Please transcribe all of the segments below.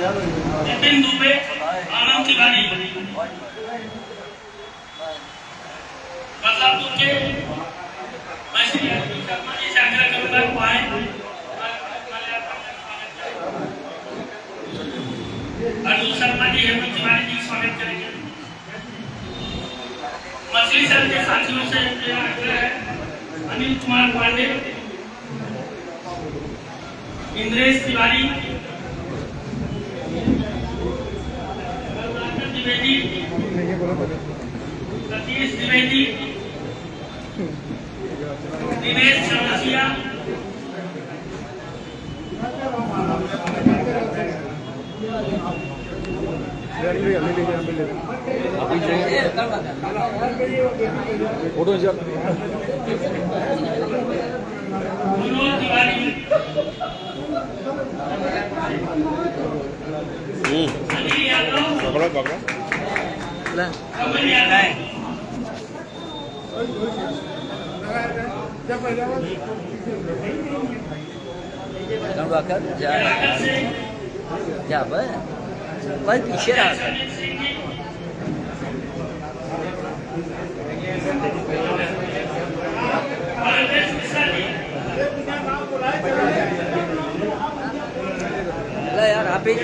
विपिन दुबे, आनंद तिवारी। बदलापुर के मैं श्री अर्जुन शर्मा जी से आग्रह करूंगा वो आए। अर्जुन शर्मा जी हेमंत तिवारी जी स्वागत करेंगे। मछली शहर के साथियों से मेरा आग्रह है, अनिल कुमार पांडे, इंद्रेश तिवारी, द्विवेदी, सतीश द्विवेदी, दिनेश चौरसिया, फोटो तिवारी, अनिल यादव, कमल यादव, कोई पीछे रहा यार आप ही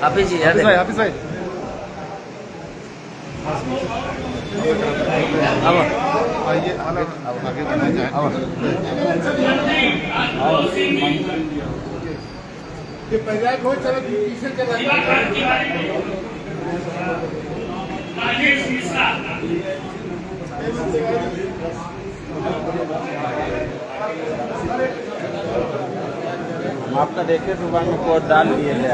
हाफिज जी यार हाफिज भाई आइए आगे बढ़ना ये पहला हो चलो पीछे चला आपका देखे सुबह में कोट डाल लिए ले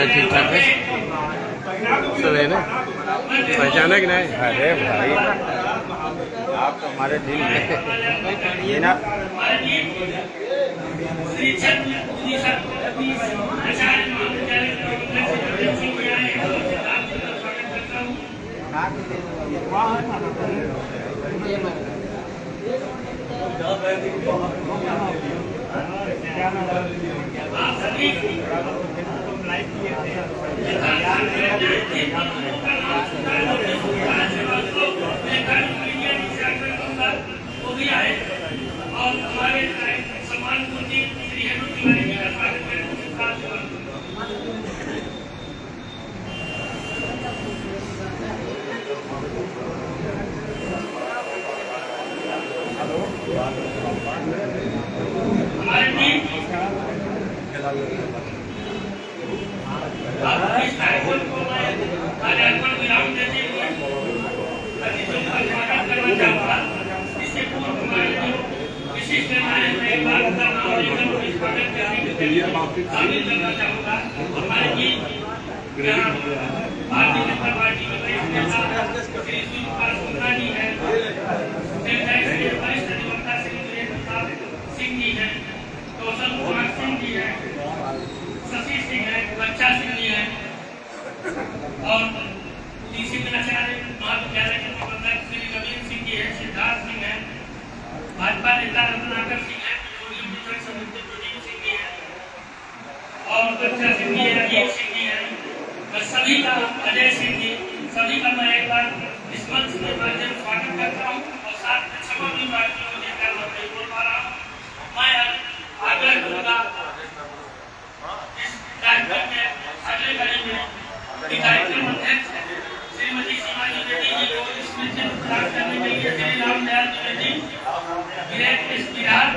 ठीक ठाक है सब है ना, पहचाना कि नहीं? अरे भाई आप तो हमारे दिल में ना। वो भी आए और हमारे सम्मान पूर्ति श्री हेमंत तिवारी जी का स्वागत करें। हमारे टीम इस कार्यक्रम को आज अर्पण विराम देते हुए स्वागत करना चाहूँगा। इससे पूर्व हमारे जो विशिष्ट मेहमान हैं, एक बार उनका नाम लेकर उन्हें स्वागत करने के लिए शामिल करना चाहूँगा। हमारे जी भारतीय जनता पार्टी के वरिष्ठ नेता श्री सूर्यपाल शुक्ला जी हैं, वरिष्ठ अधिवक्ता श्री वीरेंद्र प्रताप सिंह जी हैं, कौशल कुमार सिंह जी हैं, शशि सिंह हैं, बच्चा सिंह जी हैं और डीसी आचार्य महाविद्यालय के प्रबंधक श्री रवीन्द्र सिंह जी हैं, सिद्धार्थ सिंह हैं, भाजपा नेता रत्नाकर सिंह हैं, पेट्रोलियम वितरण समिति प्रदीप सिंह जी हैं और बच्चा सिंह जी हैं, अजीत सिंह जी हैं, सभी का अजय सिंह जी, सभी का मैं एक बार इस मंच के माध्यम से स्वागत करता हूँ और साथ में क्षमा भी मांगता हूँ जिनका मैं नहीं बोल पा रहा हूँ। मैं आग्रह करूँगा इस कार्यक्रम में अगले कड़ी में कार्यक्रम अध्यक्ष श्रीमती शिवानी बेटी जी को इसमें प्राप्त करने के लिए श्री रामदयाल द्विवेदी, विराट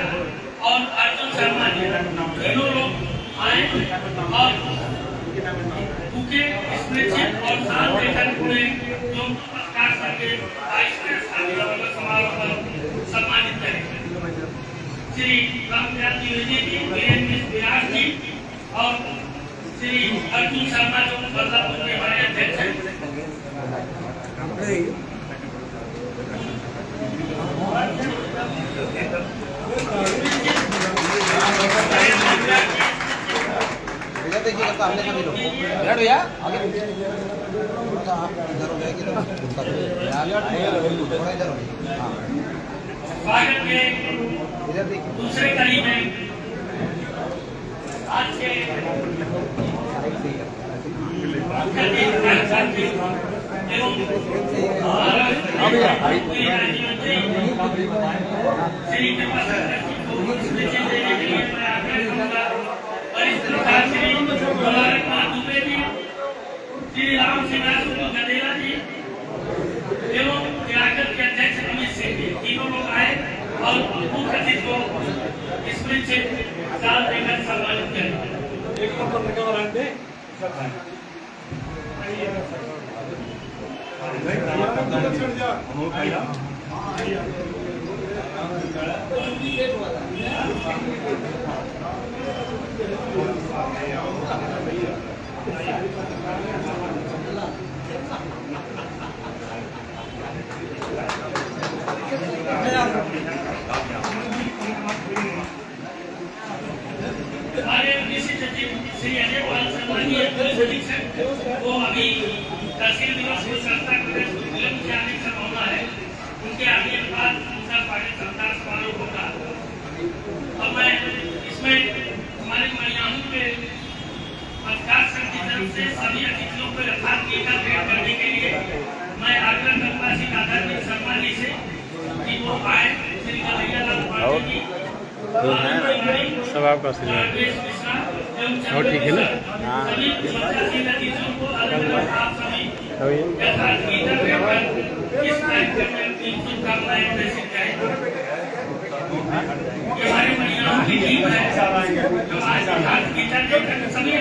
और अर्जुन शर्मा जी तीनों लोग आए और बुके स्प्रेडशीट और साथ लेकर पूरे जो पुरस्कार करके श्री रामचंद्र द्विवेदी जी, वीरेंद्र विराट जी और श्री अर्जुन शर्मा जो बदलापुर के हमारे अध्यक्ष हैं। देखिएगा सामने का भी लोग बैठ भैया आगे थोड़ा आप इधर हो जाएगी तो थोड़ा इधर हो हाँ स्वागत के इधर देखिए दूसरे कड़ी में आज के श्री राम सिंह गदेला जी एवं इलाके के अध्यक्ष अमित सिंह जी तीनों लोग आए और मुख्य अतिथि को स्मृति चिन्ह साल देकर सम्मानित करें। हमारे विशिष्ट सचिव श्री अजय पाल सम्मानीय पुलिस अधीक्षक वो अभी तहसील दिवस को संस्था के आने की संभावना है। उनके आगे बाद दूसरा स्वागत सत्कार समारोह होगा। और मैं इसमें हमारे महिलाओं के पत्रकार संघ की तरफ से सभी अतिथियों को यथार्थ लेकर भेंट करने के लिए मैं आग्रह करूंगा श्री आदरणीय शर्मा जी से कि वो आए। श्री कन्हैया लाल पांडे जी सब आपका आशीर्वाद और ठीक है ना। हाँ हमारी महिलाओं की टीम है जो आज गीता देकर सभी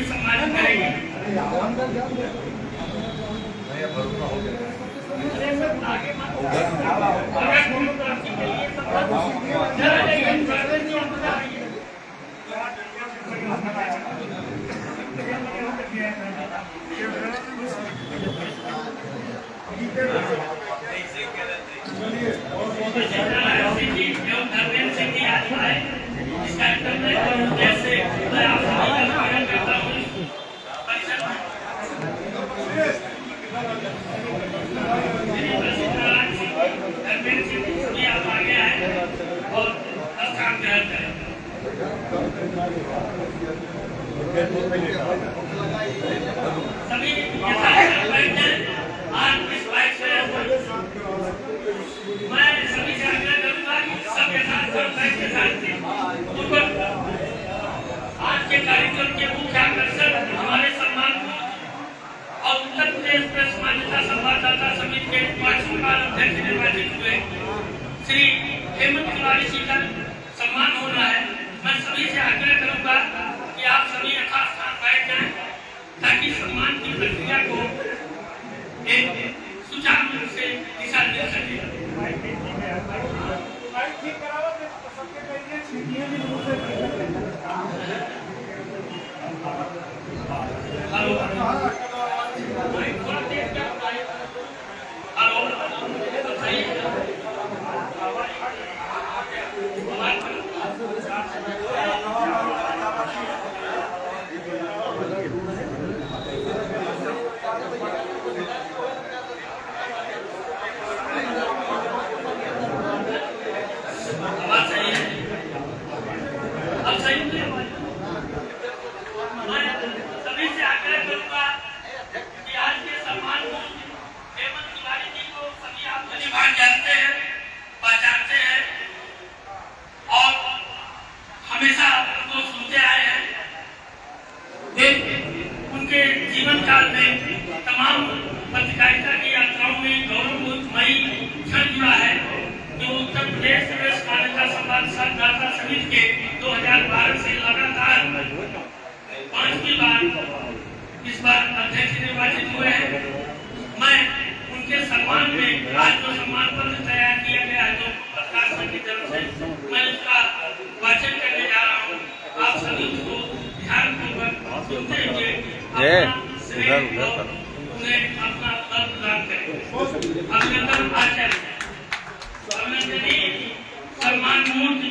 सम्मानित करेंगे। इस कार्यक्रम में जैसे मैं आप सभी का स्वागत करता हूँ। आप आगे आए और काम ग्रहण करें। सभी आज इस बाइक से मैं सभी से आग्रह करूंगा कि सब यथार्थ के साथ आज के कार्यक्रम के मुख्य आकर्षण हमारे सम्मान और उत्तर प्रदेश प्रेस मान्यता संवाददाता समिति के 5वीं बार अध्यक्ष निर्वाचित हुए श्री हेमंत तिवारी जी का सम्मान हो रहा है। मैं सभी से आग्रह करूंगा कि आप सभी यथास्थान बैठ जाएं ताकि सम्मान की प्रक्रिया को एक सुचारू रूप से दिशा दे सके। सभी से आग्रह करूंगा कि आज के सम्मान को हेमंत तिवारी जी को सभी आप धन्यवाद जानते हैं, पहचानते हैं और हमेशा उनको सुनते आए हैं। उनके जीवन काल में तमाम पत्रकारिता की यात्राओं में गौरवमयी क्षण जुड़ा है जो उत्तर प्रदेश प्रेस मान्यता संवाददाता समिति के 2012 से लगातार 5वीं बार इस बार अध्यक्ष निर्वाचित हुए हैं। मैं उनके सम्मान में आज जो सम्मान पत्र तैयार किया गया है जो पत्रकार संघ की तरफ अभिनंदन आचार्य, अभिनंदनीय सम्मान मूर्ति,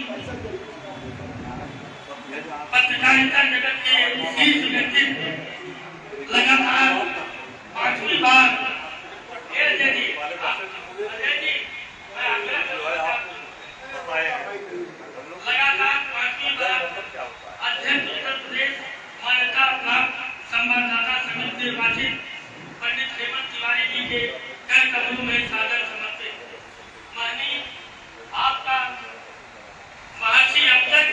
पत्रकारिता जगत के शीर्ष व्यक्तित्व, लगातार 5वीं बार अजय जी, मैं आग्रह करूंगा लगातार 5वीं बार अध्यक्ष उत्तर प्रदेश मान्यता प्राप्त संवाददाता समिति निर्वाचित पंडित हेमंत तिवारी जी के कर कमलों में सादर समर्पित। माननीय आपका महर्षि अब्दल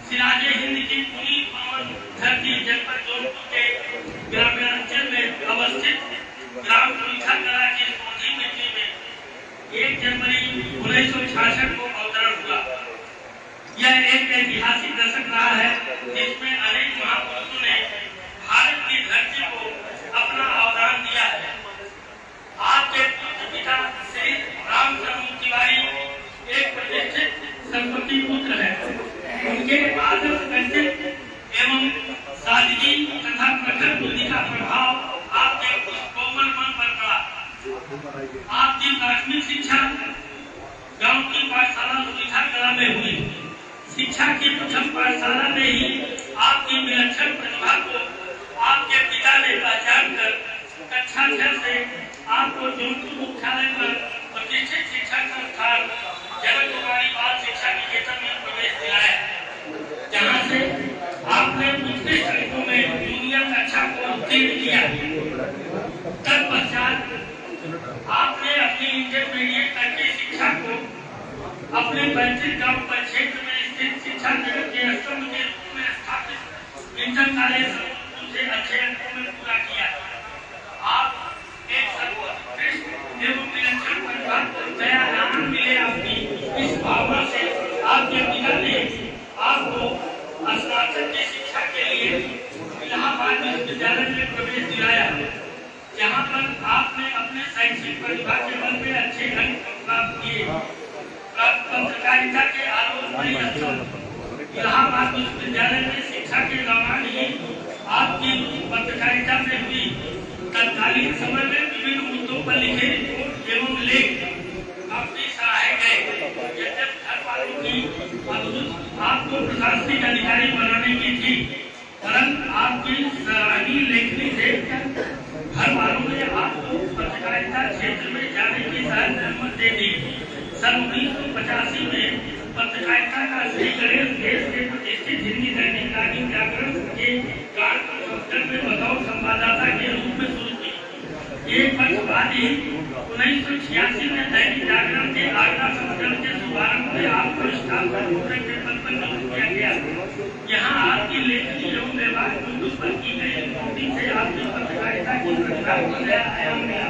सिराजे हिंद की पूरी पावन धरती जनपद जौनपुर के ग्रामीणांचल में अवस्थित ग्राम सुविधा कला की सोधी मिट्टी में 1 जनवरी 1966 को अवतरण हुआ। यह एक ऐतिहासिक दशक रहा है जिसमें अनेक महापुरुषों ने भारत की धरती को अपना अवदान दिया है। आपके पिता श्री रामचंद्र तिवारी एक प्रतिष्ठित सरस्वती पुत्र है। उनके आदर्श व्यक्तित्व एवं सादगी तथा प्रखर बुद्धि का प्रभाव आपके कोमल मन पर पड़ा। आपकी प्राथमिक शिक्षा गांव की पाठशाला सुविधा कला में हुई। शिक्षा की प्रथम पाठशाला में ही आपकी विलक्षण प्रतिभा को आपके पिता ने पहचान कर कक्षा 6 से आपको जौनपुर मुख्यालय पर प्रतिष्ठित शिक्षा संस्थान जनक कुमारी बाल शिक्षा निकेतन में प्रवेश दिलाया, जहाँ से आपने उत्कृष्ट अंकों में जूनियर कक्षा को उत्तीर्ण किया। तत्पश्चात आपने अपनी इंटरमीडिएट तक की शिक्षा को अपने पैतृक गांव परिक्षेत्र में स्थित शिक्षा जगत के स्तंभ के रूप में स्थापित इंटर कॉलेज से अच्छे अंकों में पूरा किया। आप एक सर्वोत्कृष्ट एवं विलक्षण परिवार को दयादान मिले आपकी इस भावना से आपके पिता ने आपको स्नातक की शिक्षा के लिए इलाहाबाद विश्वविद्यालय में प्रवेश दिलाया, जहाँ पर आपने अपने शैक्षिक प्रतिभा के बल पे अच्छे अंक प्राप्त किए। पत्रकारिता के आलोक में इलाहाबाद विश्वविद्यालय में शिक्षा के दौरान ही आपकी पत्रकारिता में हुई। तत्कालीन समय में विभिन्न मुद्दों पर लिखे रिपोर्ट एवं लेख काफी सराहे गए। जब घर वालों की आपको प्रशासनिक अधिकारी बनाने की थी, परंतु आपकी सराहनीय लेखनी देखकर घर वालों ने आपको पत्रकारिता क्षेत्र में जाने की सहमति दे दी। सन 1985 में पत्रकारिता का श्री गणेश देश के प्रतिष्ठित हिंदी दैनिक जागरण व्याकरण के कार्य में बतौर संवाददाता के रूप में शुरू की। एक वर्ष बाद ही 1986 में दैनिक जागरण के आगरा संस्करण के शुभारंभ में आपको स्टाफ रिपोर्टर के पद पर नियुक्त किया गया। यहाँ आपकी लेखनी एवं व्यवहार बिंदु पर की गई रिपोर्टिंग से आपकी पत्रकारिता की प्रतिभा को नया आयाम मिला।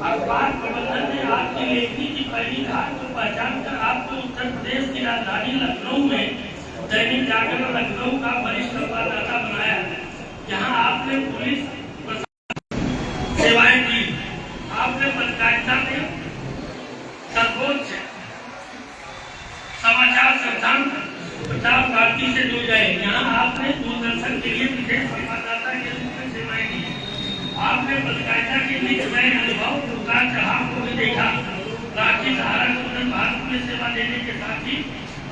अखबार प्रबंधन ने आपकी लेखनी की पहली धार को पहचान कर आपको उत्तर प्रदेश की राजधानी लखनऊ में दैनिक जागरण लखनऊ का वरिष्ठ संवाददाता बनाया, जहां आपने पुलिस सेवाएं दी। आपने पत्रकारिता में सर्वोच्च समाचार संस्थान प्रसार भारती से जुड़ गए। यहाँ आपने दूरदर्शन के लिए विशेष संवाददाता के रूप में सेवाएं दी। आपने पत्रकारिता के लिए नए अनुभव उतार चढ़ाव को भी देखा। रांची सहारा सुंदर भारत में सेवा देने के साथ ही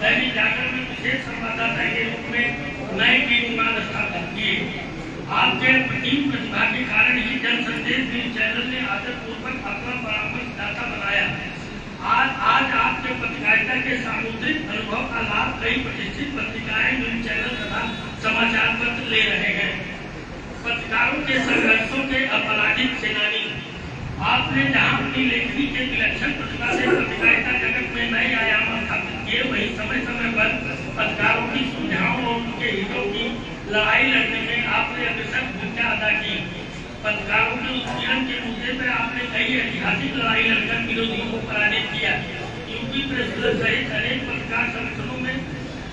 दैनिक जागरण में विशेष संवाददाता के रूप में नए कीर्तिमान स्थापित किए। आपके प्रतीक प्रतिभा के कारण ही जन संदेश न्यूज चैनल ने आदरपूर्वक अपना परामर्शदाता बनाया। आज आपके पत्रकारिता के सामुद्रिक अनुभव का लाभ कई प्रतिष्ठित पत्रिकाएं, न्यूज चैनल तथा समाचार पत्र ले रहे हैं। पत्रकारों के संघर्षों के अपराधिक सेनानी आपने जहां अपनी लेखनी के विलक्षण प्रतिभा से पत्रकारिता जगत में नए आयाम स्थापित किए, वही समय समय पर पत्रकारों की सुविधाओं और उनके हितों की लड़ाई लड़ने में आपने अग्रसर भूमिका अदा की। पत्रकारों के उत्पीड़न के मुद्दे पर आपने कई ऐतिहासिक लड़ाई लड़कर विरोधियों को पराजित किया। यूपी प्रेस क्लब सहित अनेक पत्रकार संगठनों में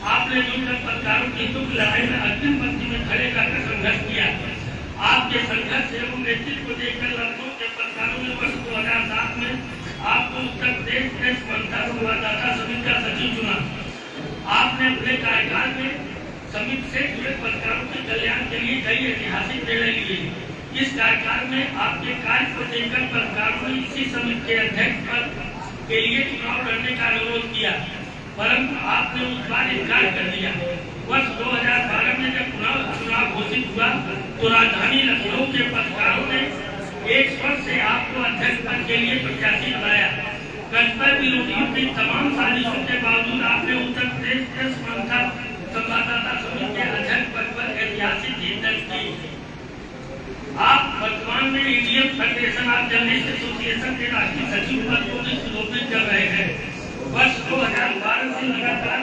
आपने मिलकर पत्रकारों के हितों की लड़ाई में अंतिम पंक्ति में खड़े रहकर संघर्ष किया। आपके संघर्ष एवं नेतृत्व को देखकर लखनऊ के पत्रकारों ने वर्ष 2007 में आपको उत्तर प्रदेश प्रेस मंत्रा संवाददाता समिति का सचिव चुना। आपने अपने कार्यकाल में समिति से जुड़े पत्रकारों के कल्याण के लिए कई ऐतिहासिक निर्णय लिए। इस कार्यकाल में आपके कार्य को देखकर पत्रकारों इसी समिति के अध्यक्ष पद के लिए चुनाव लड़ने का अनुरोध किया, परंतु आपने उस बार इनकार कर दिया। वर्ष 2012 में जब चुनाव घोषित हुआ तो राजधानी लखनऊ के पत्रकारों ने एक स्वर से आपको अध्यक्ष पद के लिए प्रत्याशी बनाया। कतिपय विरोधियों की तमाम साजिशों के बावजूद आपने उत्तर प्रदेश प्रेस संवाददाता समिति के अध्यक्ष पद पर ऐतिहासिक जीत दर्ज की। आप वर्तमान में Indian federation of journalist association के राष्ट्रीय सचिव पद को भी सुशोभित कर रहे हैं। वर्ष 2012 से लगातार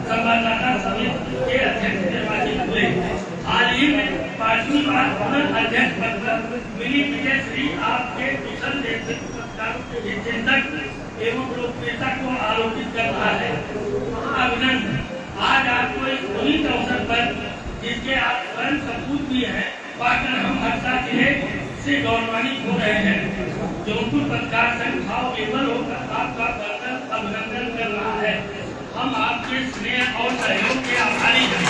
संवाददाता समिति के अध्यक्ष निर्वाचित हुए। हाल ही में 5वीं बार पुनः अध्यक्ष पद पर मिली विजय श्री आपके कुशल चिंतक एवं लोकप्रियता को आलोकित कर रहा है। अभिनंदन। आज आपको इस पुनीत अवसर पर जिसके आप स्वयं सपूत भी हैं, पाकर हम हर्षा जिले से गौरवान्वित हो रहे हैं। जौनपुर पत्रकार संघ भाव विवल होकर आपका बरकत अभिनंदन कर रहा है। हम आपके स्नेह और सहयोग के आभारी हैं।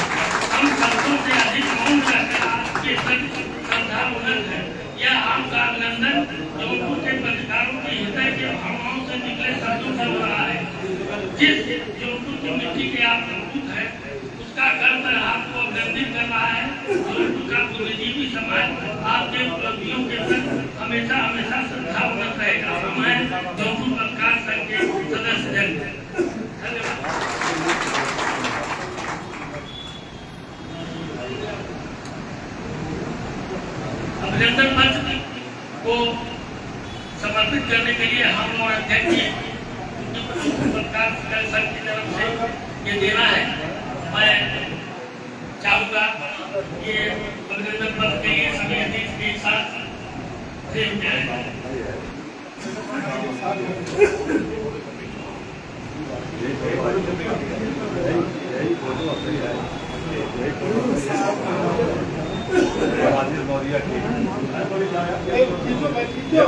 हम शब्दों से अधिक मौन रहकर आपके प्रति श्रद्धापूर्ण हैं। यह आपका अभिनंदन जौनपुर के पत्रकारों के हृदय के भावनाओं से निकले शब्दों से हो रहा है। जिस जौनपुर की मिट्टी के आप सपूत हैं, उसका गर्व आपको अभिनंदित कर रहा है। जौनपुर का बुद्धिजीवी समाज आपके उपलब्धियों के प्रति हमेशा हमेशा श्रद्धापूर्ण रहेगा। हमें जौनपुर पत्रकार संघ के सदस्य जन धन्यवाद। अभिनंदन पत्र को समर्पित करने के लिए हम और अध्यक्ष पत्रकार संघ की तरफ से ये देना है। मैं चाहूँगा ये अभिनंदन पत्र के लिए सभी अध्यक्ष के साथ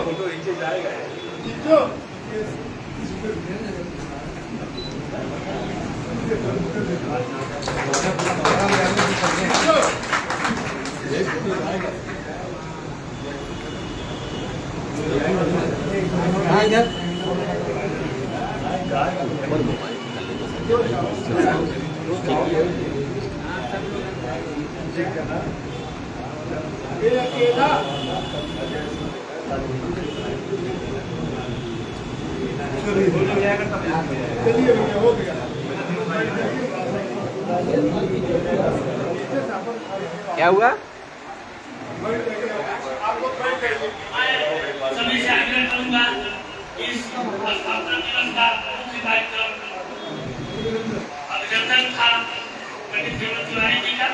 फोटो नीचे जाएगा। चलिए हो गया। क्या हुआ? सभी से आग्रह करूंगा इस स्थापना दिवस का मुख्य कार्यक्रम अभिनंदन था पंडित हेमंत तिवारी जी का।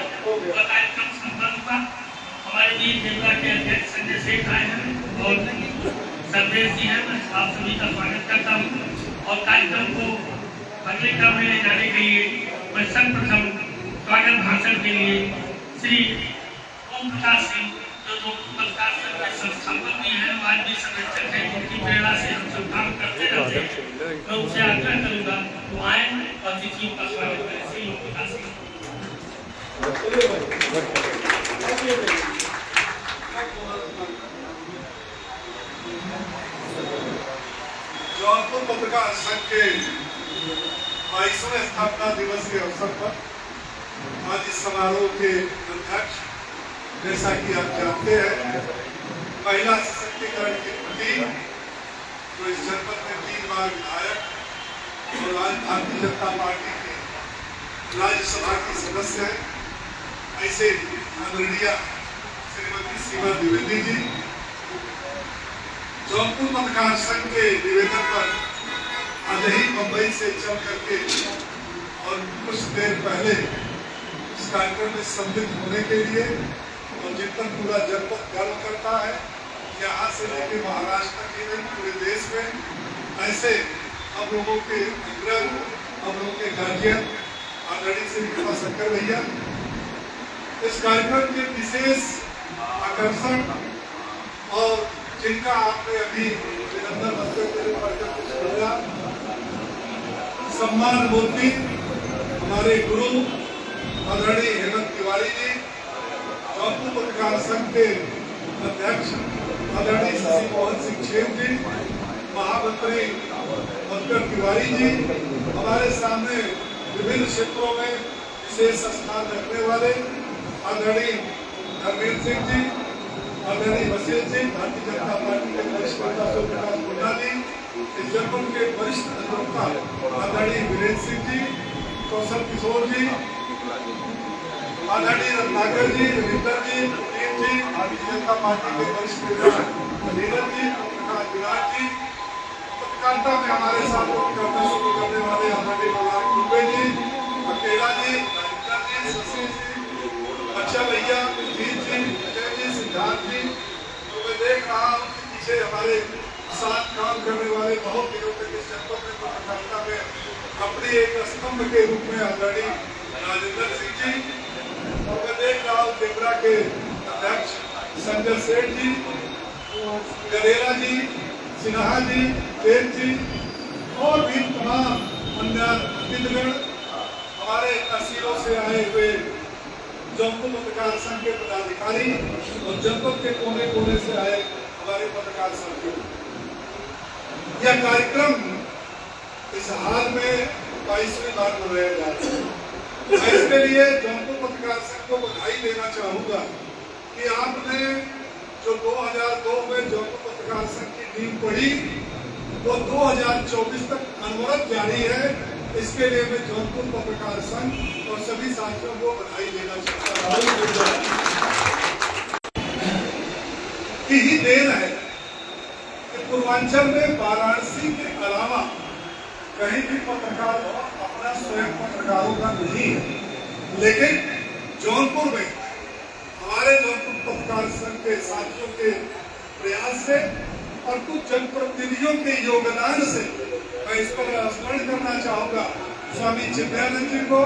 कार्यक्रम संपन्न हुआ। हमारे बीच जनता के अध्यक्ष संजय सेठ आए हैं और संदेश जी हैं। मैं आप सभी का स्वागत करता हूँ और कार्यक्रम को अगले क्रम में ले जाने के लिए मैं सर्वप्रथम स्वागत भाषण के लिए श्री ओम प्रकाश सिंह जो पत्रकार संघ के संस्थापक भी हैं, आज भी संरक्षक हैं, जिनकी प्रेरणा से हम सब काम करते रहते हैं, मैं उनसे आग्रह करूंगा तो आए और अतिथियों का स्वागत करें। श्री ओम प्रकाश सिंह। जौनपुर पत्रकार संघ के 22वें स्थापना दिवस के अवसर पर आज इस समारोह के अध्यक्ष, जैसा कि आप जानते हैं, महिला सशक्तिकरण के प्रति जो इस जनपद में 3 बार विधायक और आज भारतीय जनता पार्टी के राज्यसभा की सदस्य हैं, ऐसे आदरणीय श्रीमती सीमा द्विवेदी जी जौनपुर पत्रकार संघ के निवेदन पर आज ही मुंबई से चल करके और कुछ देर पहले इस कार्यक्रम में सम्मिलित होने के लिए और जिन पर पूरा जनपद गर्व करता है, यहाँ से लेकर महाराष्ट्र तक ही नहीं पूरे देश में ऐसे हम लोगों के अग्रज, हम लोगों के गार्जियन आदरणीय श्री कृपा शंकर भैया इस कार्यक्रम के विशेष आकर्षण और जिनका आपने अभी अभिनंदन किया, सम्मान मूर्ति हमारे गुरु आदरणीय हेमंत तिवारी जी, जौनपुर पत्रकार संघ के अध्यक्ष आदरणीय शशि मोहन सिंह छेम जी, महामंत्री मधुकर तिवारी जी, हमारे सामने विभिन्न क्षेत्रों में विशेष स्थान रखने वाले आदरणीय धर्मेंद्र सिंह जी, आदरणीय वसील जी, भारतीय जनता पार्टी के वरिष्ठ नेता सुप्रकाश मुंडा जी, इस जनपद के वरिष्ठ अधिवक्ता आदरणीय वीरेंद्र सिंह जी, कौशल किशोर जी, आदरणीय रत्नाकर जी, रविंदर जी, प्रदीप जी, भारतीय जनता पार्टी के वरिष्ठ नेता नीरज जी, प्रकाश विराट जी, पत्रकारिता में हमारे साथ करना शुरू करने वाले आदरणीय मलार कुंबे जी, अकेला जी, राजेंद्र जी, शशि जी, बच्चा भैया, जीत जी, अजय जी, सिद्धार्थ जी। तो मैं देख रहा हूँ कि पीछे हमारे साथ काम करने वाले बहुत दिनों तक इस जनपद में पत्रकारिता में अपने एक स्तंभ के रूप में आदरणीय राजेंद्र सिंह जी, और मैं देख रहा हूँ त्रिपुरा के अध्यक्ष संजय सेठ जी, गडेरा जी, सिन्हा जी, देव जी और भी तमाम अन्य अतिथिगण, हमारे तहसीलों से आए हुए जौनपुर पत्रकार संघ के पदाधिकारी और जनपद के कोने कोने से आए हमारे पत्रकार साथियों, यह कार्यक्रम इस हाल में 22वीं बार मनाया जा रहा है। मैं इसके लिए जौनपुर पत्रकार संघ को बधाई देना चाहूंगा कि आपने जो 2002 में जौनपुर पत्रकार संघ की नींव पड़ी वो 2024 तक अनवरत जारी है। इसके लिए मैं जौनपुर पत्रकार संघ और सभी साथियों को बधाई देना चाहता हूँ। की ही देन है कि पूर्वांचल में वाराणसी के अलावा कहीं भी पत्रकार अपना स्वयं पत्रकारों का नहीं है, लेकिन जौनपुर में हमारे जौनपुर पत्रकार संघ के साथियों के प्रयास से और कुछ जनप्रतिनिधियों के योगदान से मैं इस पर स्मरण करना चाहूंगा स्वामी चिन्मयानंद जी को,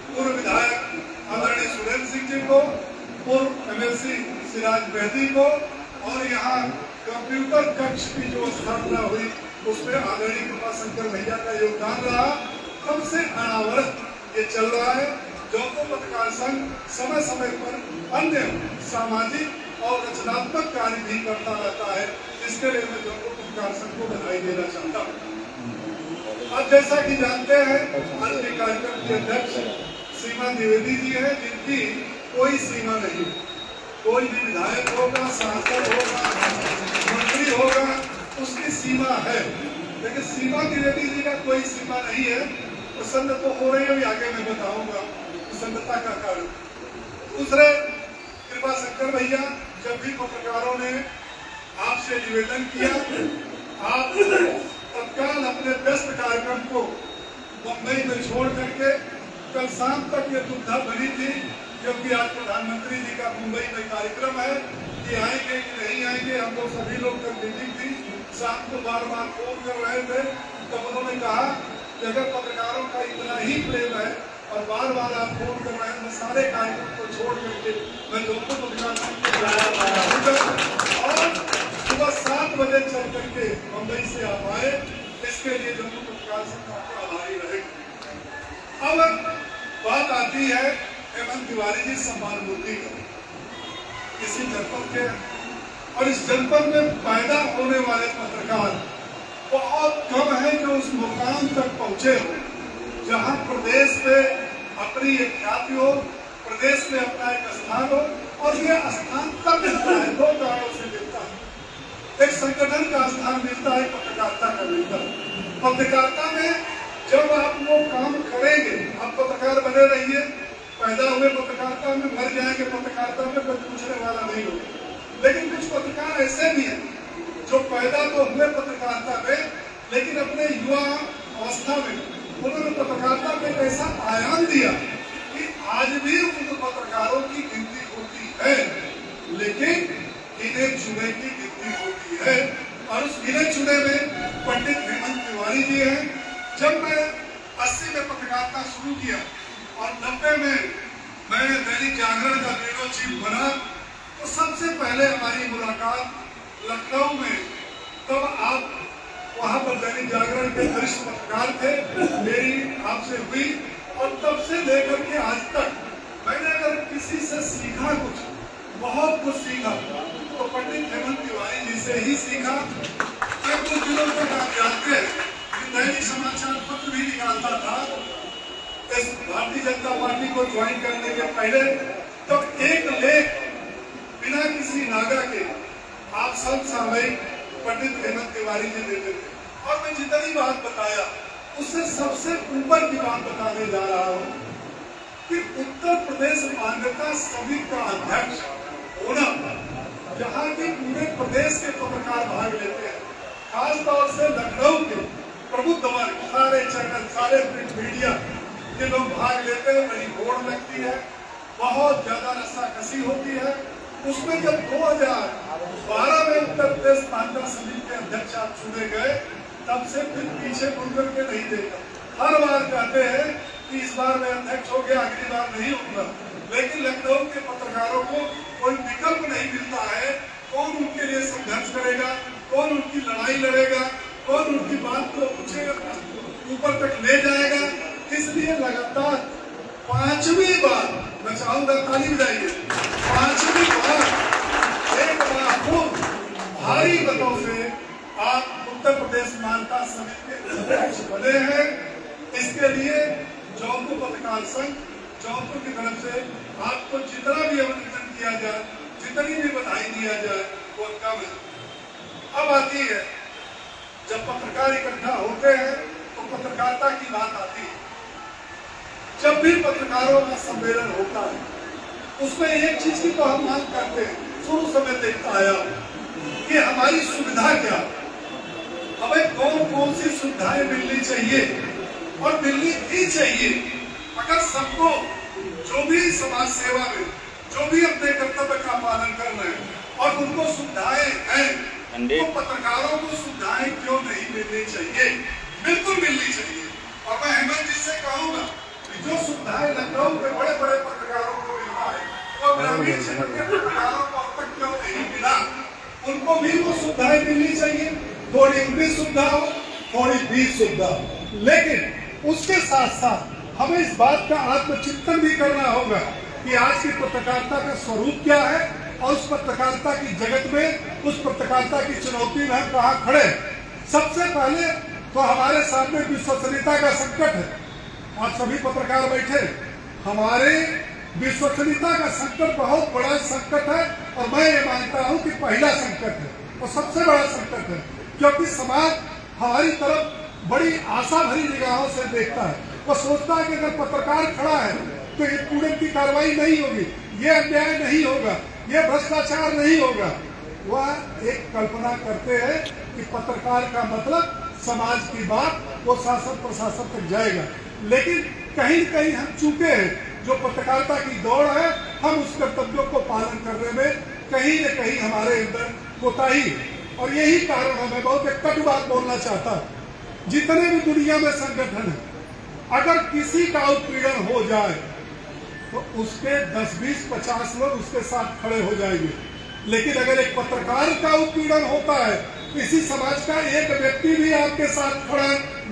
पूर्व विधायक आदरणीय सुरेंद्र सिंह जी को, पूर्व एमएलसी सिराज मेहदी को, और यहाँ कंप्यूटर कक्ष की जो स्थापना हुई उसमें आदरणीय कृपा शंकर भैया का योगदान रहा। तब से अनावरत ये चल रहा है। जौनपुर पत्रकार संघ समय समय पर अन्य सामाजिक और रचनात्मक कार्य भी करता रहता है, इसके लिए मैं जौनपुर पत्रकार संघ को बधाई देना चाहता हूँ। अब जैसा कि जानते हैं आज के कार्यक्रम के अध्यक्ष सीमा द्विवेदी जी हैं, जिनकी कोई सीमा नहीं, कोई भी विधायक होगा, सांसद होगा, मंत्री होगा, उसकी सीमा है, लेकिन सीमा द्विवेदी जी का कोई सीमा नहीं है। प्रसन्न तो हो रही है, आगे मैं बताऊंगा प्रसन्नता का कारण। दूसरे कृपा शंकर भैया, जब भी पत्रकारों ने आपसे निवेदन किया, आप तत्काल अपने व्यस्त कार्यक्रम को मुंबई में छोड़ करके कल शाम तक ये दुविधा बनी थी, क्योंकि आज प्रधानमंत्री जी का मुंबई में कार्यक्रम है कि आएंगे कि नहीं आएंगे। हम लोग सभी लोग कल मीटिंग थी, शाम को बार बार फोन कर रहे थे, तब उन्होंने कहा कि अगर पत्रकारों का इतना ही प्रेम है और बार बार आप फोन कर रहे हैं, मैं सारे कार्यक्रम को छोड़ करके मैं जौनपुर पत्रकार संघ को और सुबह 7 बजे चल करके मुंबई से आप आए, इसके लिए जौनपुर पत्रकार संघ आपका आभारी रहेगा। अब बात आती है हेमंत तिवारी जी सम्मान मूर्ति का, किसी जनपद के, और इस जनपद में पैदा होने वाले पत्रकार बहुत कम है जो उस मुकाम तक पहुंचे हो जहां प्रदेश में अपनी एक ख्याति हो, प्रदेश में अपना एक स्थान हो। और ये स्थान तब मिलता है, 2 कारणों से मिलता है। एक संगठन का स्थान मिलता है, पत्रकारिता का मिलता है। पत्रकारिता में जब आप वो काम करेंगे, आप पत्रकार बने रहिए, पैदा हुए पत्रकारिता में, मर जाएंगे पत्रकारिता में, कोई पूछने वाला नहीं होगा। लेकिन कुछ पत्रकार ऐसे भी हैं जो पैदा तो हुए पत्रकारिता में, लेकिन अपने युवा अवस्था में उन्होंने पत्रकारिता में एक ऐसा आयाम दिया कि आज भी उन पत्रकारों की गिनती होती है, लेकिन गिने चुने की गिनती होती है। और उस गिने चुने में पंडित हेमंत तिवारी जी हैं। जब मैं 80 में पत्रकारिता शुरू किया और 90 में मैं दैनिक जागरण का ब्यूरो चीफ बना, तो सबसे पहले हमारी मुलाकात लखनऊ में, तब आप वहां पर दैनिक जागरण के वरिष्ठ पत्रकार थे, मेरी आपसे हुई। और तब से लेकर के आज तक मैंने अगर किसी से सीखा कुछ, बहुत कुछ सीखा, तो पंडित हेमंत तिवारी जी से ही सीखा। मैं कुछ दिनों तक आप जानते हैं कि दैनिक समाचार पत्र भी निकालता था। इस भारतीय जनता पार्टी को ज्वाइन करने के पहले तो एक लेख बिना किसी नागा के आप समसामयिक पंडित हेमंत तिवारी जी देते थे, और मैं जितनी बात बताया उससे सबसे ऊपर की बात बताने जा रहा हूँ कि उत्तर प्रदेश मान्यता समिति का अध्यक्ष होना, जहाँ की पूरे प्रदेश के पत्रकार भाग लेते हैं, खासतौर से लखनऊ के प्रबुद्ध वर्ग, सारे चैनल, सारे प्रिंट मीडिया के लोग भाग लेते हैं, बड़ी होड़ लगती है, बहुत ज्यादा रस्साकसी होती है। उसमें जब 2012 में उत्तर प्रदेश मान्यता समिति के अध्यक्ष आप चुने गए, तब से फिर पीछे मुड़ करके नहीं देखा। हर बार कहते हैं कि इस बार मैं अध्यक्ष हो गया, अगली बार नहीं होगा, लेकिन लखनऊ के पत्रकारों को कोई विकल्प नहीं मिलता है। कौन उनके लिए संघर्ष करेगा, कौन उनकी लड़ाई लड़ेगा, कौन उनकी बात को ऊपर तक ले जाएगा। इसलिए लगातार 5वीं बार, मैं चाहूंगा ताली बजाइए, 5वीं बार एक बार खूब भारी मतों से आप उत्तर प्रदेश मान्यता समिति के अध्यक्ष बने हैं। इसके लिए जौनपुर पत्रकार संघ, जौनपुर की तरफ से आपको जितना भी अभिनंदन किया जाए, जितनी भी बधाई दिया जाए, वो कम है। अब आती है, जब पत्रकार इकट्ठा होते हैं तो पत्रकारिता की बात आती है। जब भी पत्रकारों का सम्मेलन होता है, उसमें एक चीज की तो हम मांग करते हैं, शुरू से मैं देखता आया कि हमारी सुविधा क्या, हमें कौन कौन सी सुविधाएं मिलनी चाहिए और मिलनी ही चाहिए। अगर सबको जो भी समाज सेवा में जो भी अपने कर्तव्य का पालन कर रहे हैं और उनको सुविधाएं हैं, तो पत्रकारों को सुविधाएं क्यों नहीं मिलनी चाहिए? बिल्कुल मिलनी चाहिए। और मैं हेमंत जी से कहूंगा कि जो सुविधाएं लखनऊ के बड़े बड़े पत्रकारों को मिलता है, वो ग्रामीण क्षेत्र के पत्रकारों को अब तक क्यों नहीं मिला? उनको भी वो सुविधाएं मिलनी चाहिए। थोड़ी उनकी सुविधा हो, थोड़ी भी सुविधा हो, लेकिन उसके साथ साथ हमें इस बात का आत्मचिंतन भी करना होगा कि आज की पत्रकारिता का स्वरूप क्या है और उस पत्रकारिता की जगत में, उस पत्रकारिता की चुनौती में हम कहाँ खड़े। सबसे पहले तो हमारे सामने विश्वसनीयता का संकट है। आज सभी पत्रकार बैठे, हमारे विश्वसनीयता का संकट बहुत बड़ा संकट है, और मैं ये मानता हूँ कि पहला संकट है और सबसे बड़ा संकट है, क्योंकि समाज हमारी तरफ बड़ी आशा भरी निगाहों से देखता है। वो सोचता है कि अगर पत्रकार खड़ा है तो ये पूरे की कार्रवाई नहीं होगी, ये अन्याय नहीं होगा, ये भ्रष्टाचार नहीं होगा। वह एक कल्पना करते हैं कि पत्रकार का मतलब समाज की बात वो शासन प्रशासन तक जाएगा, लेकिन कहीं न कहीं हम चूके हैं। जो पत्रकारिता की दौड़ है, हम उस कर्तव्यों को पालन करने में कहीं न कहीं हमारे अंदर कोताही है। और यही कारण है, मैं बहुत एक कटु बात बोलना चाहता हूँ, जितने भी दुनिया में संगठन है, अगर किसी का उत्पीड़न हो जाए तो उसके 10, 20, 50 लोग उसके साथ खड़े हो जाएंगे, लेकिन अगर एक पत्रकार का उत्पीड़न होता है, किसी समाज का एक व्यक्ति भी आपके साथ खड़ा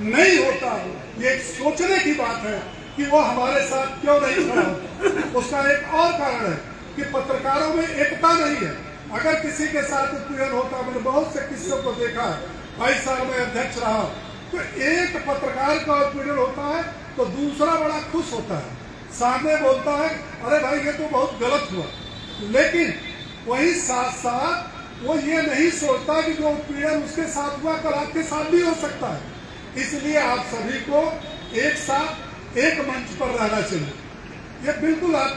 नहीं होता। ये एक सोचने की बात है कि वो हमारे साथ क्यों नहीं खड़ा होता। उसका एक और कारण है कि पत्रकारों में एकता नहीं है। अगर किसी के साथ उत्पीड़न होता, मैंने बहुत से किस्सों को देखा है, 22 साल में अध्यक्ष रहा, तो एक पत्रकार का उत्पीड़न होता है तो दूसरा बड़ा खुश होता है, सामने बोलता है अरे भाई ये तो बहुत गलत हुआ, लेकिन वही साथ साथ वो ये नहीं सोचता कि जो उत्पीड़न उसके साथ हुआ कल आपके साथ भी हो सकता है। इसलिए आप सभी को एक साथ एक मंच पर रहना चाहिए। ये बिल्कुल आप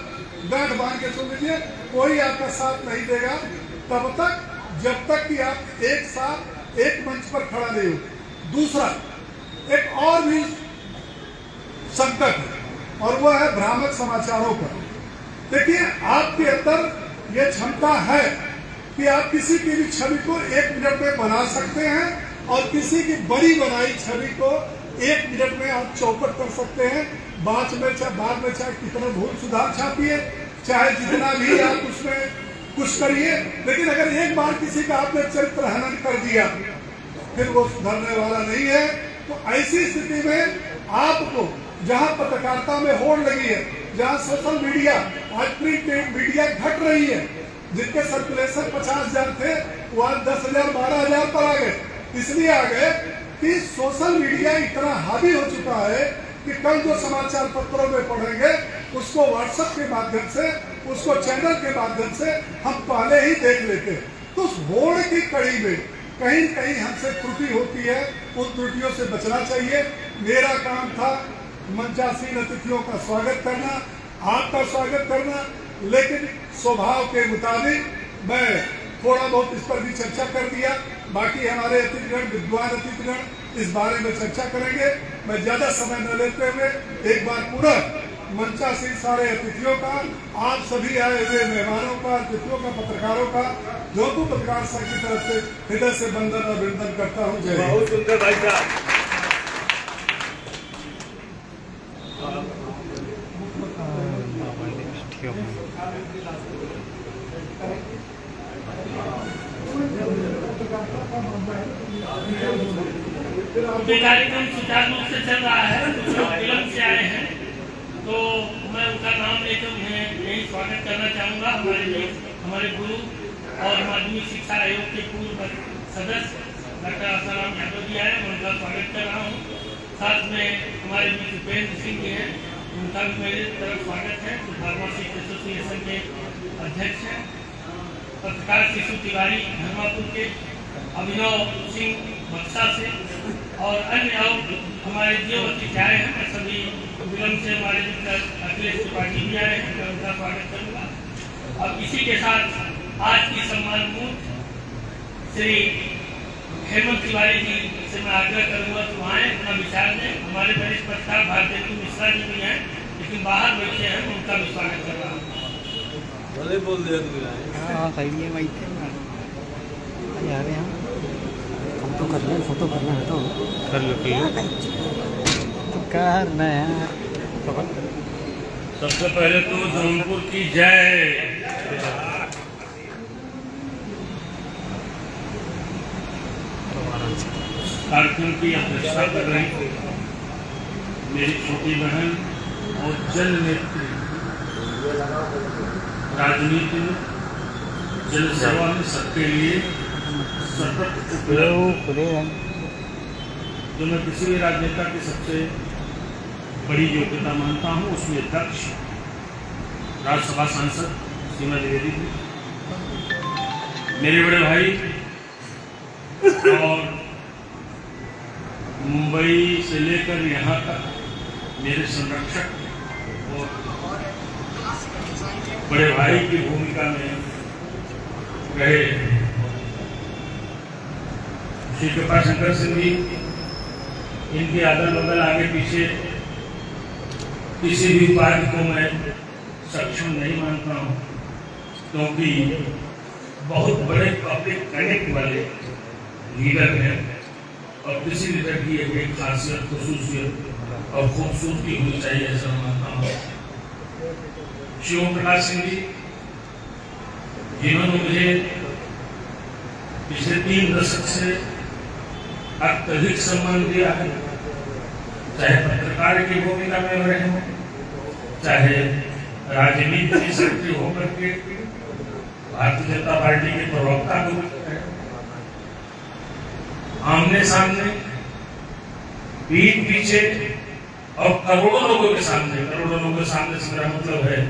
गांठ बांध के सुन लीजिए, कोई आपका साथ नहीं देगा तब तक जब तक कि आप एक साथ एक मंच पर खड़ा नहीं हो। दूसरा एक और भी संकट है, और वह है भ्रामक समाचारों का। देखिए, आपके अंदर यह क्षमता है कि आप किसी की भी छवि को 1 मिनट में बना सकते हैं, और किसी की बड़ी बनाई छवि को 1 मिनट में आप चौपट कर सकते हैं। बाद में चाहे कितना भूल सुधार छापिए, चाहे जितना भी आप उसमें कुछ करिए, लेकिन अगर एक बार किसी का आपने चरित्र हनन कर दिया फिर वो सुधरने वाला नहीं है। तो ऐसी स्थिति में आपको, जहां पत्रकारिता में होड़ लगी है, जहां सोशल मीडिया, आज प्रिंट मीडिया घट रही है, जिनके सर्कुलेशन 50,000 थे वो आज 10,000 12,000 पर आ गए। इसलिए आ गए कि सोशल मीडिया इतना हावी हो चुका है कि कल जो समाचार पत्रों में पढ़ेंगे उसको व्हाट्सएप के माध्यम से, उसको चैनल के माध्यम से हम पहले ही देख लेते हैं। तो उस होड़ की कड़ी में कहीं कहीं हमसे त्रुटि होती है, उन त्रुटियों से बचना चाहिए। मेरा काम था मंचासीन अतिथियों का स्वागत करना, आपका स्वागत करना, लेकिन स्वभाव के मुताबिक मैं थोड़ा बहुत इस पर भी चर्चा कर दिया। बाकी हमारे अतिथिगण, विद्वान अतिथिगण इस बारे में चर्चा करेंगे। मैं ज्यादा समय न लेते हुए एक बार पुनः मंचासीन सारे अतिथियों का, आप सभी आए हुए मेहमानों का, अतिथियों का, पत्रकारों का, जौनपुर पत्रकार संघ की तरफ से हृदय से वंदन और अभिनंदन करता हूँ। जय हिंद। बहुत सुंदर भाई साहब। कार्यक्रम सुचारू रूप से चल रहा है। कुछ लोग विलंब से आए हैं तो मैं उनका नाम लेकर उन्हें यही स्वागत करना चाहूँगा। हमारे गुरु और माध्यमिक शिक्षा आयोग के पूर्व सदस्य डॉक्टर आसाराम यादव जी आए, मैं उनका स्वागत कर रहा हूँ। साथ में हमारे मित्र उपेंद्र सिंह जी हैं, उनका भी मेरी तरफ स्वागत है। फार्मासिस्ट एसोसिएशन के अध्यक्ष हैं। पत्रकार शिशु तिवारी धर्मापुर के, अभिनव सिंह बक्सा से और अन्य हमारे जो अतिथि आए हैं, मैं सभी विलंब से हमारे मित्र अखिलेश त्रिपाठी भी आए हैं, मैं उनका स्वागत करूँगा। अब इसी के साथ आज की सम्मान मूर्त श्री हेमंत तिवारी जी से मैं आग्रह करूँगा कि वहाँ अपना विचार दें। हमारे वरिष्ठ पत्रकार भारतेंदु मिश्रा जी भी हैं, लेकिन बाहर बैठे हैं, मैं उनका भी स्वागत कर रहा हूँ। बोल दिया हाँ सही है भाई, आ रहे हैं फोटो कर ले, फोटो करना है तो कर लो करना है। सबसे पहले तो जौनपुर की जय। कार्यक्रम की अध्यक्षता कर रही मेरी छोटी बहन और जन नेत्री, राजनीति में, जन सेवा में सबके लिए सतत उपलब्ध, जो मैं किसी भी राजनेता की सबसे बड़ी योग्यता मानता हूँ, उसमें दक्ष राज्यसभा सांसद सीमा द्विवेदी जी, मेरे बड़े भाई और मुंबई से लेकर यहाँ तक मेरे संरक्षक और बड़े भाई की भूमिका में रहे श्री कृपा शंकर सिंह जी, इनके अदल बदल आगे पीछे किसी भी उपाधि को मैं सक्षम नहीं मानता हूँ, क्योंकि बहुत बड़े पब्लिक कनेक्ट वाले लीडर हैं और किसी लीडर की एक खासियत, खुसूसियत और खूबसूरती होनी चाहिए, ऐसा मानता हूँ। शिव प्रकाश सिंह जी, जिन्होंने मुझे पिछले 3 दशक से अत्यधिक सम्मान दिया है, चाहे पत्रकार की भूमिका में रहे हों, चाहे राजनीति में सक्रिय होकर के भारतीय जनता पार्टी के प्रवक्ता को आमने सामने, पीठ पीछे और करोड़ों लोगों के सामने से मेरा मतलब है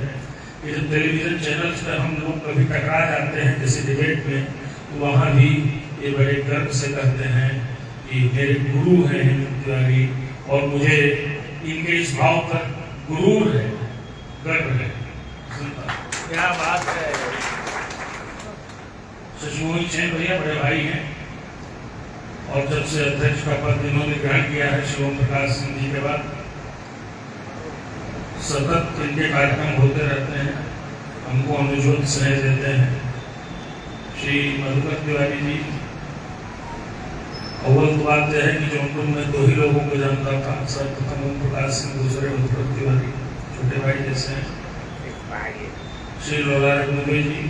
कि जब टेलीविजन चैनल्स पर हम लोग कभी टकरा जाते हैं किसी डिबेट में, तो वहाँ भी ये बड़े गर्व से कहते हैं कि मेरे गुरु हैं हेमंत तिवारी, और मुझे इनके इस भाव पर गुरूर है, गर्व है। क्या बात है। शशिमोहन सेन भैया बड़े भाई हैं, और जब से अध्यक्ष का पद इन्होंने ग्रहण किया है शिवम प्रकाश सिंह जी के बाद, सतत इनके कार्यक्रम होते रहते हैं, हमको अनुजोत स्नेह देते हैं। श्री मधुकर तिवारी जी, अव्वल बात यह है कि जौनपुर में 2 ही लोगों को जानता था, सर्वप्रथम ओम प्रकाश सिंह, दूसरे मधुकर तिवारी, छोटे भाई जैसे हैं। श्री लोला रघुनंदन जी,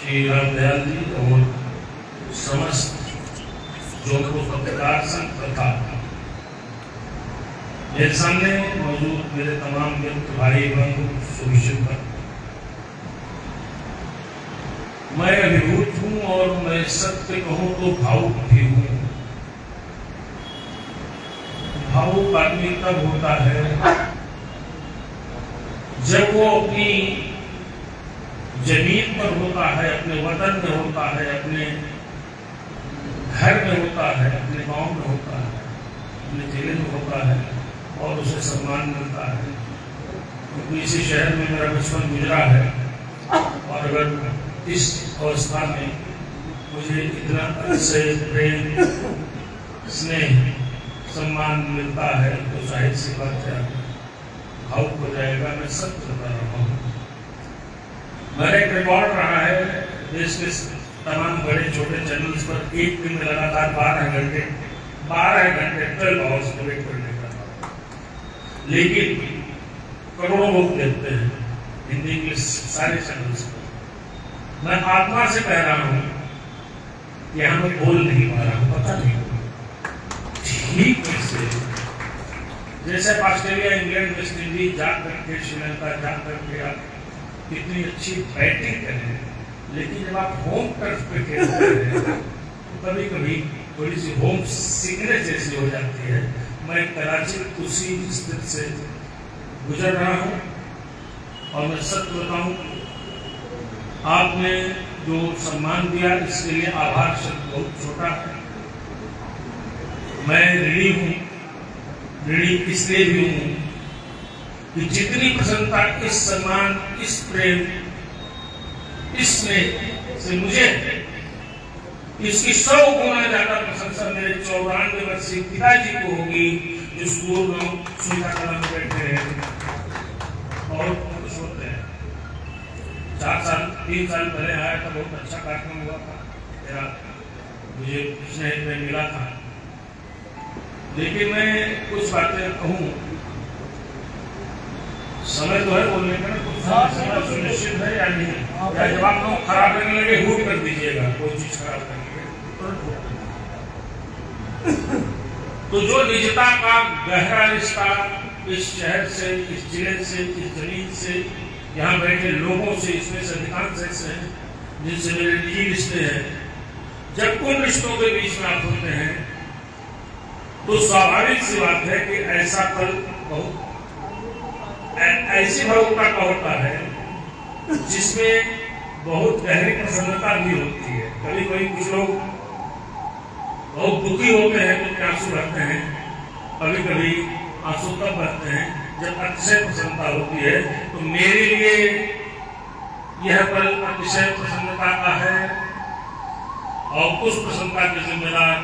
श्री रामदयाल जी और समस्त जौनपुर पत्रकार संघ तथा मेरे सामने मौजूद मेरे तमाम मित्र, भाई बंधु, सुविशेषकर, मैं अभिभूत हूं और मैं सत्य कहूं तो भावुक भी हूं। भावुक आदमी तब होता है जब वो अपनी जमीन पर होता है, अपने वतन में होता है, अपने घर में होता है, अपने गांव में होता है, अपने जिले में होता है और उसे सम्मान मिलता है। क्योंकि इसी शहर में मेरा बचपन गुजरा है और अगर इस अवस्था में मुझे इतना से प्रेम, स्नेह, सम्मान मिलता है तो जाहिर सी बात है भावुक हो जाएगा। मैं सत्य बता रहा हूँ। मेरा एक रिकॉर्ड रहा है देश के तमाम बड़े छोटे चैनल्स पर एक दिन में लगातार 12 घंटे 12 आवर्स डिबेट करने का। लेकिन करोड़ों लोग देखते हैं हिंदी इंग्लिश सारे चैनल्स पर। मैं आत्मा से कह रहा हूं कि यहां मैं बोल नहीं पा रहा हूं, पता नहीं ठीक कैसे। जैसे ऑस्ट्रेलिया, इंग्लैंड, वेस्ट इंडीज जा करके, श्रीलंका जा करके आप कितनी अच्छी बैटिंग करें, लेकिन जब आप होम टर्फ पे खेलते हैं तो कभी कभी थोड़ी सी होम सिकनेस जैसी हो जाती है। मैं कराची उसी स्थिति से गुजर रहा हूं और मैं सत्य बताऊं, आपने जो सम्मान दिया इसके लिए आभार शब्द बहुत छोटा है। मैं ऋणी हूं, ऋणी इसलिए भी हूं कि जितनी प्रसन्नता, इस सम्मान, इस प्रेम, इसमें से मुझे इसकी 100 गुना ज्यादा प्रशंसा मेरे 94 वर्षीय पिताजी को होगी जो स्कूल में सुविधा कला में बैठे हैं और खुश होते हैं। 3 साल पहले आया था, बहुत अच्छा कार्यक्रम हुआ था मेरा, मुझे स्नेह में मिला था। लेकिन मैं कुछ बातें कहूँ, समय तो है बोलने का ना, कुछ समय सुनिश्चित है या नहीं, या जब आप लोग खराब करने लगे हुट कर दीजिएगा, कोई चीज खराब करने तो जो निजता का गहरा रिश्ता इस शहर से, इस जिले से, इस जमीन से, यहाँ बैठे लोगों से, इसमें से अधिकांश ऐसे हैं जिनसे मेरे निजी रिश्ते हैं, जब उन रिश्तों के बीच में आप होते हैं तो स्वाभाविक सी बात है कि ऐसा पल बहुत ऐसी भावुकता का होता है जिसमें बहुत गहरी प्रसन्नता भी होती है। कभी कभी कुछ लोग बहुत दुखी होते हैं तो आंसू बहते हैं, कभी कभी आंसू तब बहते हैं जब अतिशय प्रसन्नता होती है। तो मेरे लिए यह पल अतिशय प्रसन्नता का है और उस प्रसन्नता के जिम्मेदार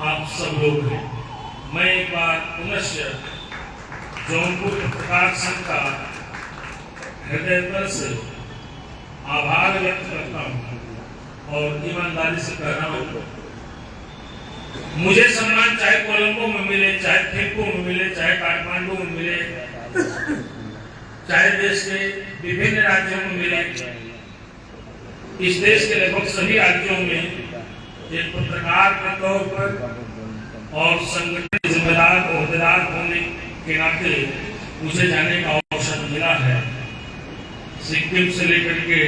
आप सब लोग हैं। मैं एक बार पुनश्च जौनपुर पत्रकार संघ का हृदय से आभार व्यक्त करता हूँ और ईमानदारी से कह रहा हूँ, मुझे सम्मान चाहे कोलंबो में मिले, चाहे थिम्पू में मिले, चाहे काठमांडू में मिले, चाहे देश के विभिन्न राज्यों में मिले, इस देश के लगभग सभी राज्यों में एक पत्रकार के तौर पर और संगठन के जिम्मेदार ओहदेदार होने के नाते मुझे जाने का अवसर मिला है। सिक्किम से लेकर के